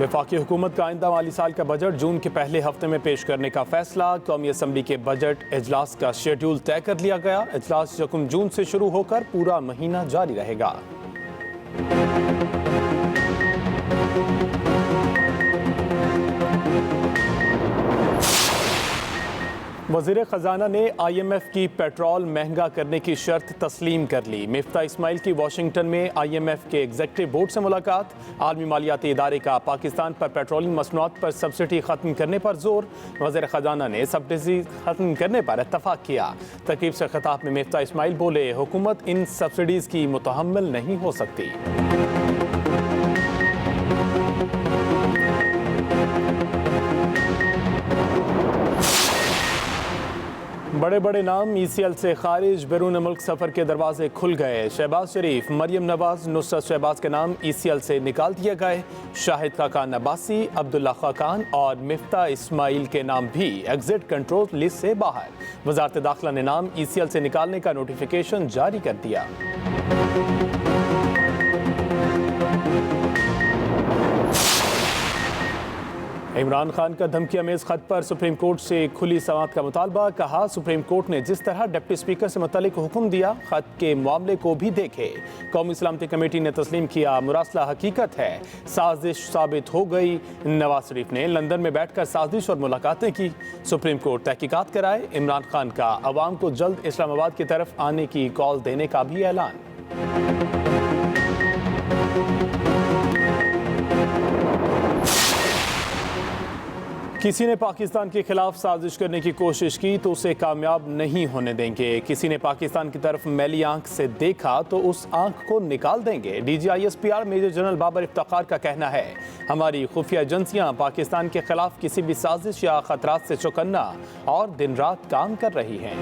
वफाकी हुकूमत का आइंदा माली साल का बजट जून के पहले हफ्ते में पेश करने का फैसला। कौमी असम्बली के बजट इजलास का शेड्यूल तय कर लिया गया। इजलास 1 जून से शुरू होकर पूरा महीना जारी रहेगा। वज़ीर ख़जाना ने IMF की पेट्रोल महंगा करने की शर्त तस्लीम कर ली। मिफ्ता इस्माइल की वाशिंगटन में IMF के एग्जीक्यूटिव बोर्ड से मुलाकात। आलमी मालियाती इदारे का पाकिस्तान पर पेट्रोलियम मसनूआत पर सब्सिडी ख़त्म करने पर जोर। वज़ीर ख़जाना ने सब्सिडी ख़त्म करने पर इत्तफ़ाक़ किया। तक़रीब से ख़िताब में मिफ्ता इस्माइल बोले, हुकूमत इन सब्सिडीज़ की मुतहम्मिल नहीं हो सकती। बड़े बड़े नाम ECL से खारिज, बैरून मुल्क सफ़र के दरवाजे खुल गए। शहबाज शरीफ, मरियम नवाज, नुसरत शहबाज के नाम ECL से निकाल दिए गए। शाहिद खाकान अब्बासी, अब्दुल्ला खाकान और मिफ्ता इस्माइल के नाम भी एग्जिट कंट्रोल लिस्ट से बाहर। वज़ारत दाखिला ने नाम ECL से निकालने का नोटिफिकेशन जारी कर दिया। इमरान खान का धमकी अमेज खत पर सुप्रीम कोर्ट से खुली समाअत का मुतालबा। कहा, सुप्रीम कोर्ट ने जिस तरह डिप्टी स्पीकर से मुतल्लिक हुक्म दिया, खत के मामले को भी देखे। कौमी सलामती कमेटी ने तस्लीम किया, मुरासला हकीकत है, साजिश साबित हो गई। नवाज शरीफ ने लंदन में बैठकर साजिश और मुलाकातें की। सुप्रीम कोर्ट तहकीकात कराए। इमरान खान का अवाम को जल्द इस्लामाबाद की तरफ आने की कॉल देने का भी ऐलान। किसी ने पाकिस्तान के खिलाफ साजिश करने की कोशिश की तो उसे कामयाब नहीं होने देंगे। किसी ने पाकिस्तान की तरफ मैली आंख से देखा तो उस आंख को निकाल देंगे। DGISPR major general Babar Iftikhar का कहना है, हमारी खुफिया एजेंसियां पाकिस्तान के खिलाफ किसी भी साजिश या खतरात से चौकन्ना और दिन रात काम कर रही हैं।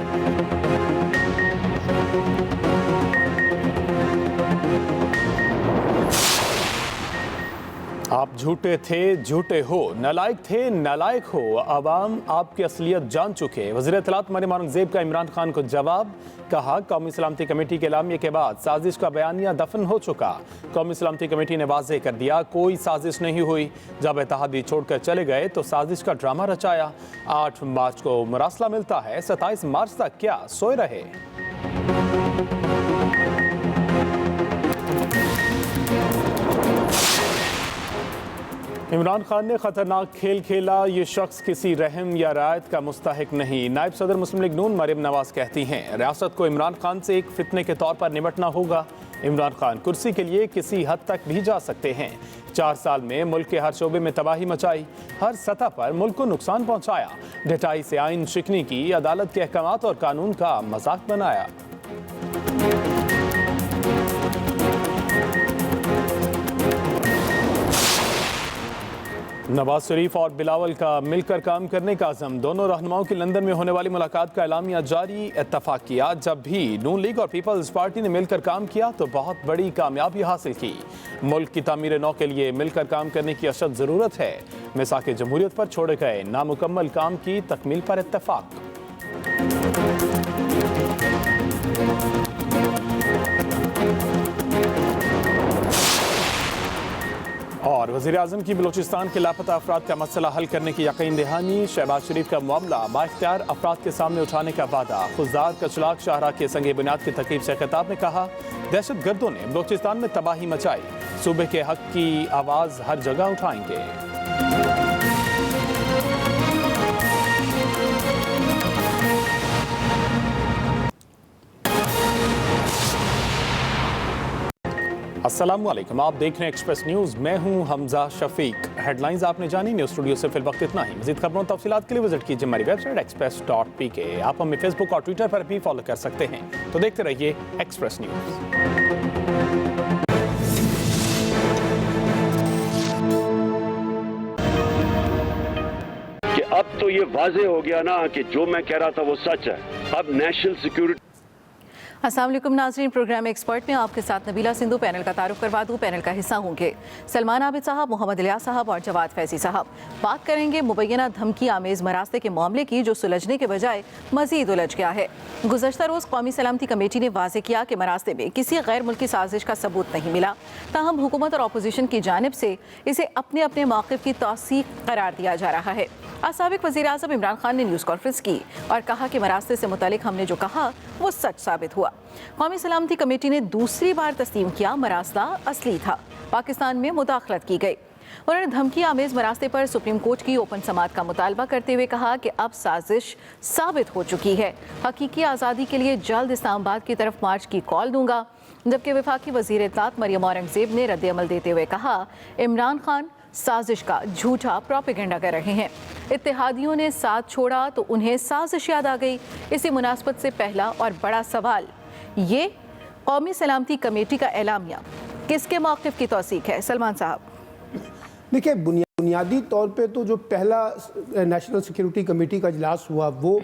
आप झूठे थे, झूठे हो, नालायक थे, नालायक हो, अवाम आपकी असलियत जान चुके। वज़ीर इत्तलात मरियम औरंगज़ेब का इमरान खान को जवाब। कहा, कौमी सलामती कमेटी के एलामिया के बाद साजिश का बयानिया दफन हो चुका। कौमी सलामती कमेटी ने वाज़ेह कर दिया, कोई साजिश नहीं हुई। जब इत्तेहादी छोड़कर चले गए तो साजिश का ड्रामा रचाया। 8 मार्च को मुरासला मिलता है, 27 मार्च तक क्या सोए रहे। इमरान खान ने खतरनाक खेल खेला, ये शख्स किसी रहम या रायत का मुस्तहिक नहीं। नायब सदर मुस्लिम लीग नून मरियम नवाज कहती हैं, रियासत को इमरान खान से एक फितने के तौर पर निपटना होगा। इमरान खान कुर्सी के लिए किसी हद तक भी जा सकते हैं। 4 साल में मुल्क के हर शोबे में तबाही मचाई, हर सतह पर मुल्क को नुकसान पहुंचाया। ढिठाई से आइन शिकनी की, अदालत के अहकामात और कानून का मजाक बनाया। नवाज शरीफ और बिलावल का मिलकर काम करने का अज़म। दोनों रहनुमाओं की लंदन में होने वाली मुलाकात का एलामिया जारी। इत्तफाक किया, जब भी नून लीग और पीपल्स पार्टी ने मिलकर काम किया तो बहुत बड़ी कामयाबी हासिल की। मुल्क की तामीर नौ के लिए मिलकर काम करने की अशद ज़रूरत है। मिसाक जमहूरियत पर छोड़े गए नामुकम्मल काम की तकमील पर इत्तफाक। और वज़ीर आज़म की बलूचिस्तान के लापता अफराद का मसला हल करने की यकीन दहानी। शहबाज शरीफ का मामला बाइख्तियार अफराद के सामने उठाने का वादा। खुजदार कचलाग शाहरा के संगे बुनियाद की तकरीब से खिताब में कहा, दहशत गर्दों ने बलूचिस्तान में तबाही मचाई, सूबे के हक की आवाज़ हर जगह उठाएंगे। अस्सलामुअलैकुम, आप देख रहे हैं एक्सप्रेस न्यूज़। मैं हूं हमजा शफीक। हेडलाइंस आपने जानी। न्यूज़ स्टूडियो से फिल वक्त इतना ही। मज़ीद खबरों और तफसीलात के लिए विजिट कीजिए हमारी वेबसाइट express.pk। आप हमें फेसबुक और ट्विटर पर भी फॉलो कर सकते हैं। तो देखते रहिए एक्सप्रेस न्यूज़। कि अब तो ये वाजे हो गया ना कि जो मैं कह रहा था वो सच है। अब नेशनल सिक्योरिटी अस्सलाम वालेकुम नाज़रीन, प्रोग्राम एक्सपर्ट में आपके साथ नबीला सिंधु। पैनल का तारुफ करवा दूं। पैनल का हिस्सा होंगे सलमान आबिद साहब, मोहम्मद इलियास साहब और जवाद फैजी साहब। बात करेंगे मुबैना धमकी आमेज़ मरास्ते के मामले की, जो सुलझने के बजाय मजीद उलझ गया है। गुज़श्ता रोज़ कौमी सलामती कमेटी ने वाज़ेह किया कि मरास्ते में किसी गैर मुल्की साजिश का सबूत नहीं मिला, ताहम हुकूमत और अपोजिशन की जानिब से इसे अपने अपने मौक़िफ़ की तौसीक़ करार दिया जा रहा है। साबिक़ वज़ीर आज़म इमरान खान ने न्यूज़ कॉन्फ्रेंस की और कहा कि मरास्ते से मुतालिक हमने जो कहा वो सच साबित हुआ। कौमी सलामती कमेटी ने दूसरी बार तस्लीम किया मरास्ता असली था, पाकिस्तान में मुदाखलत की गई। उन्होंने धमकी आमेज़ मरास्ते पर सुप्रीम कोर्ट की ओपन समाअत का मुतालबा करते हुए कहा कि अब साजिश साबित हो चुकी है, हकीकी आज़ादी के लिए जल्द इस्लामाबाद की तरफ मार्च की कॉल दूंगा। जबकि वफाकी वज़ीर इत्तलात मरियम औरंगज़ेब ने रद्द-ए-अमल देते हुए कहा इमरान खान साजिश का झूठा प्रोपेगेंडा कर रहे हैं। इत्तेहादियों ने साथ छोड़ा तो उन्हें साजिश याद आ गई। इसी मुनासबत से पहला और बड़ा सवाल ये, कौमी सलामती कमेटी का एलामिया किसके मौक़िफ़ की तौसीक़ है? सलमान साहब। देखिए, बुनियादी तौर पे तो जो पहला नेशनल सिक्योरिटी कमेटी का इजलास हुआ वो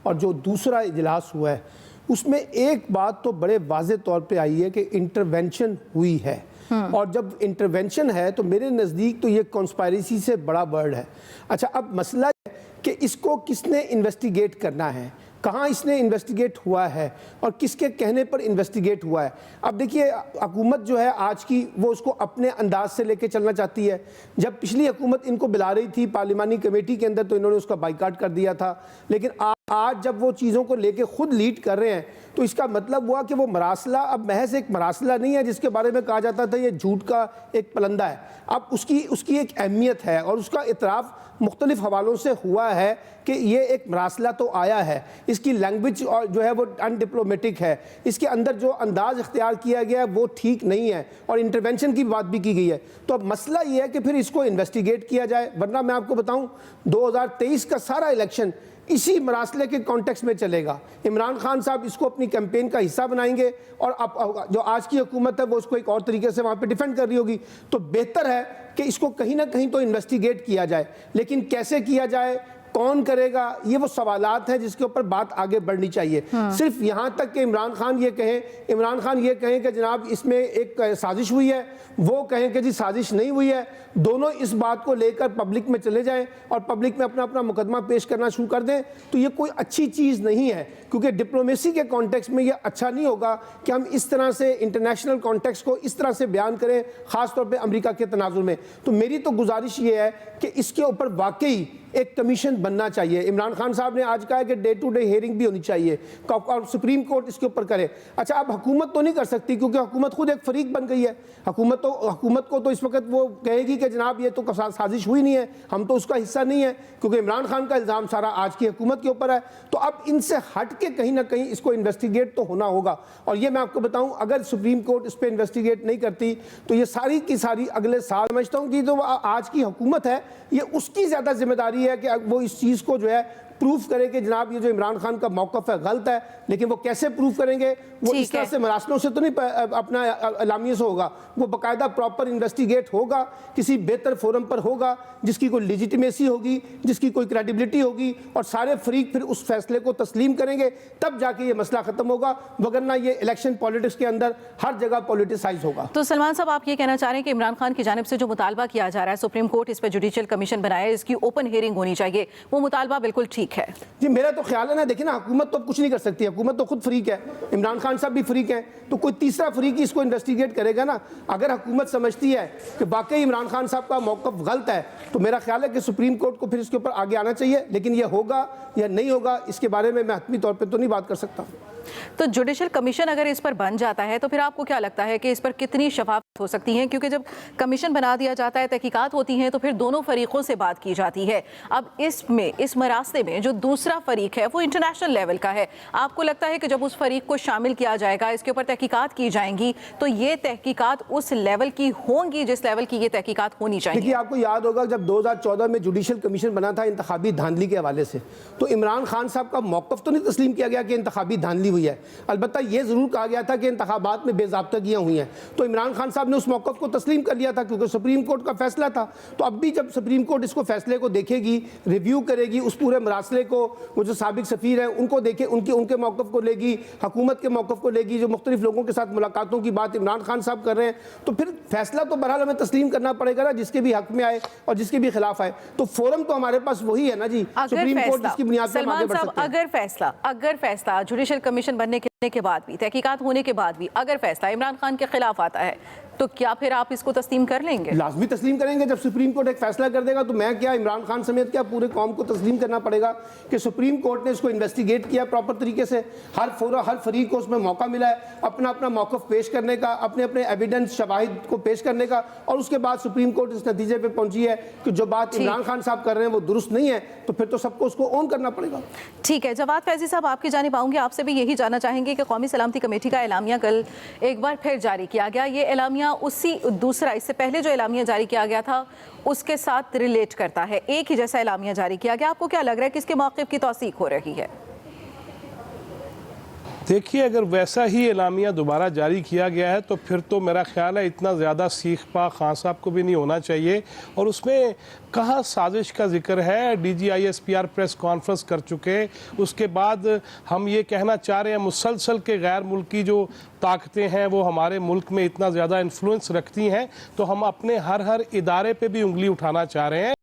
और जो दूसरा इजलास हुआ है, उसमें एक बात तो बड़े वाज़े तौर पे आई है कि इंटरवेंशन हुई है। और जब इंटरवेंशन है तो मेरे नज़दीक तो ये कॉन्स्पायरेसी से बड़ा वर्ड है। अच्छा, अब मसला है कि इसको किसने इन्वेस्टिगेट करना है, कहाँ इसने इन्वेस्टिगेट हुआ है और किसके कहने पर इन्वेस्टिगेट हुआ है। अब देखिए, हुकूमत जो है आज की वो उसको अपने अंदाज से लेके चलना चाहती है। जब पिछली हुकूमत इनको बुला रही थी पार्लिमानी कमेटी के अंदर तो इन्होंने उसका बाइकाट कर दिया था, लेकिन आज जब वो चीज़ों को लेके खुद लीड कर रहे हैं तो इसका मतलब हुआ कि वो मरासला अब महज एक मरासला नहीं है जिसके बारे में कहा जाता था ये झूठ का एक पलंदा है। अब उसकी एक अहमियत है और उसका इतराफ़ मुख्तलिफ हवालों से हुआ है कि ये एक मरासला तो आया है। इसकी लैंग्वेज और जो है वो अनडिप्लोमेटिक है, इसके अंदर जो अंदाज़ इख्तियार किया गया है वो ठीक नहीं है और इंटरवेंशन की बात भी की गई है। तो अब मसला ये है कि फिर इसको इन्वेस्टिगेट किया जाए, वरना मैं आपको बताऊँ 2023 का सारा इलेक्शन इसी मरासले के कॉन्टेक्स्ट में चलेगा। इमरान खान साहब इसको अपनी कैंपेन का हिस्सा बनाएंगे और अब जो आज की हुकूमत है वो उसको एक और तरीके से वहाँ पे डिफेंड कर रही होगी। तो बेहतर है कि इसको कहीं ना कहीं तो इन्वेस्टिगेट किया जाए, लेकिन कैसे किया जाए, कौन करेगा, ये वो सवालात हैं जिसके ऊपर बात आगे बढ़नी चाहिए। सिर्फ यहाँ तक कि इमरान खान ये कहें कि जनाब इसमें एक साजिश हुई है, वो कहें कि जी साजिश नहीं हुई है, दोनों इस बात को लेकर पब्लिक में चले जाएं और पब्लिक में अपना अपना मुकदमा पेश करना शुरू कर दें, तो ये कोई अच्छी चीज़ नहीं है। क्योंकि डिप्लोमेसी के कॉन्टेक्स्ट में ये अच्छा नहीं होगा कि हम इस तरह से इंटरनेशनल कॉन्टेक्स्ट को इस तरह से बयान करें, ख़ासतौर पर अमरीका के तनाजुर में। तो मेरी तो गुजारिश ये है कि इसके ऊपर वाकई एक कमीशन बनना चाहिए। इमरान खान साहब ने आज कहा है कि डे टू डे हियरिंग भी होनी चाहिए और सुप्रीम कोर्ट इसके ऊपर करे। अच्छा, अब हुकूमत तो नहीं कर सकती क्योंकि हुकूमत खुद एक फरीक बन गई है। हुकूमत को तो इस वक्त वो कहेगी कि जनाब ये तो साजिश हुई नहीं है, हम तो उसका हिस्सा नहीं है, क्योंकि इमरान खान का इल्ज़ाम सारा आज की हुकूमत के ऊपर है। तो अब इनसे हट के कहीं ना कहीं इसको इन्वेस्टिगेट तो होना होगा। और ये मैं आपको बताऊं, अगर सुप्रीम कोर्ट इस पर इन्वेस्टिगेट नहीं करती तो ये सारी की सारी अगले साल, समझता हूँ कि जो आज की हुकूमत है ये उसकी ज़्यादा जिम्मेदारी है कि वो इस चीज़ को जो है प्रूफ करें कि जनाब ये जो इमरान खान का मौक़िफ़ है गलत है। लेकिन वो कैसे प्रूफ करेंगे, वो इस तरह से मरासलों से तो नहीं अपना एलामिया से होगा, वो बाकायदा प्रॉपर इन्वेस्टिगेट होगा, किसी बेहतर फोरम पर होगा जिसकी कोई लेजिटिमेसी होगी, जिसकी कोई क्रेडिबिलिटी होगी और सारे फरीक फिर उस फैसले को तस्लीम करेंगे, तब जाके ये मसला ख़त्म होगा। वगरना ये इलेक्शन पॉलिटिक्स के अंदर हर जगह पॉलिटिसाइज होगा। तो सलमान साहब, आप ये कहना चाह रहे हैं कि इमरान खान की जानिब से जो मुतालबा किया जा रहा है सुप्रीम कोर्ट इस पर जुडिशियल कमीशन बनाए, इसकी ओपन हियरिंग होनी चाहिए, वो मुतालबा बिल्कुल ठीक है? जी, मेरा तो ख्याल है ना, देखिए ना, हुकूमत तो कुछ नहीं कर सकती, हुकूमत तो खुद फरीक है, इमरान खान साहब भी फरीक हैं, तो कोई तीसरा फरीक इसको इन्वेस्टिगेट करेगा ना। अगर हुकूमत समझती है कि वाकई इमरान खान साहब का मौक़िफ़ गलत है तो मेरा ख्याल है कि सुप्रीम कोर्ट को फिर इसके ऊपर आगे आना चाहिए। लेकिन ये होगा या नहीं होगा इसके बारे में मैं हतमी तौर पर तो नहीं बात कर सकता। तो जुडिशल कमीशन अगर इस पर बन जाता है तो फिर आपको क्या लगता है कि इस पर कितनी शफाफत हो सकती है? क्योंकि जब कमीशन बना दिया जाता है, तहकीकात होती हैं, तो फिर दोनों फरीकों से बात की जाती है। अब इस मरास्ते में जो दूसरा फरीक है वो इंटरनेशनल लेवल का है। आपको लगता है कि जब उस फरीक को शामिल किया जाएगा, इसके ऊपर तहकीकात की जाएंगी, तो ये तहकीकात उस लेवल की होंगी जिस लेवल की ये तहकीकात होनी चाहिए? देखिए, आपको याद होगा जब 2014 में जुडिशल कमीशन बना था इंतखाबी धांधली के हवाले से, तो इमरान खान साहब का मौक़िफ़ तो नहीं तस्लीम किया गया कि इंतखाबी धांधली हुई है। अलबत्ता ये ज़रूर कहा गया था कि इंतखाबात में बेज़ाब्तगियाँ हुई हैं। तो इमरान खान साहब साहब ने उस मौक़िफ़ को तस्लीम कर लिया था क्योंकि सुप्रीम कोर्ट का फैसला था। तो अब भी जब सुप्रीम कोर्ट इसको फैसले को देखेगी, रिव्यू करेगी, उस पूरे मरासले को, वो जो साबिक सफ़ीर हैं उनको देखे, उनके मौक़िफ़ को लेगी, हुकूमत के मौक़िफ़ को लेगी, जो मुख्तलिफ लोगों के साथ मुलाकातों की बात इमरान खान साहब कर रहे हैं, तो फिर फैसला तो बहरहाल हमें तस्लीम करना पड़ेगा ना, जिसके भी हक में आए और जिसके भी खिलाफ आए। तो फोरम तो हमारे पास वही है ना जी, सुप्रीम कोर्ट जिसकी बुनियाद पर हम आगे बढ़ सकते हैं। अगर फैसला जुडिशल कमीशन बनने के बाद भी, तहकीकात होने के बाद भी अगर फैसला इमरान खान के खिलाफ आता है, तो क्या फिर आप इसको तस्लीम कर लेंगे? लाजमी तस्लीम करेंगे। जब सुप्रीम कोर्ट एक फैसला कर देगा तो मैं क्या, इमरान खान समेत क्या पूरे कौम को तस्लीम करना पड़ेगा कि सुप्रीम कोर्ट ने इसको इन्वेस्टिगेट किया प्रॉपर तरीके से, हर फरीक को उसमें मौका मिला है अपना अपना मौक़िफ़ पेश करने का, अपने अपने एविडेंस शवाहिद को पेश करने का, और उसके बाद सुप्रीम कोर्ट इस नतीजे पर पहुंची है कि जो बात इमरान खान साहब कर रहे हैं वो दुरुस्त नहीं है, तो फिर तो सबको उसको ऑन करना पड़ेगा। ठीक है, जवाद फैजी साहब, आपकी जानिब आऊंगे, आपसे भी यही जानना चाहेंगे कि कौमी सलामती कमेटी का एलामिया कल एक बार फिर जारी किया गया। ये एलामिया उसी दूसरा, इससे पहले जो एलामिया जारी किया गया था उसके साथ रिलेट करता है, एक ही जैसा एलामिया जारी किया गया। आपको क्या लग रहा है किसके मौक़िफ़ की तौसीक हो रही है? देखिए, अगर वैसा ही एलामिया दोबारा जारी किया गया है तो फिर तो मेरा ख्याल है इतना ज़्यादा सीख पा खान साहब को भी नहीं होना चाहिए। और उसमें कहाँ साजिश का जिक्र है? DGISPR प्रेस कॉन्फ्रेंस कर चुके, उसके बाद हम ये कहना चाह रहे हैं मुसलसल के गैर मुल्की जो ताकतें हैं वो हमारे मुल्क में इतना ज़्यादा इन्फ्लुएंस रखती हैं, तो हम अपने हर इदारे पे भी उंगली उठाना चाह रहे हैं।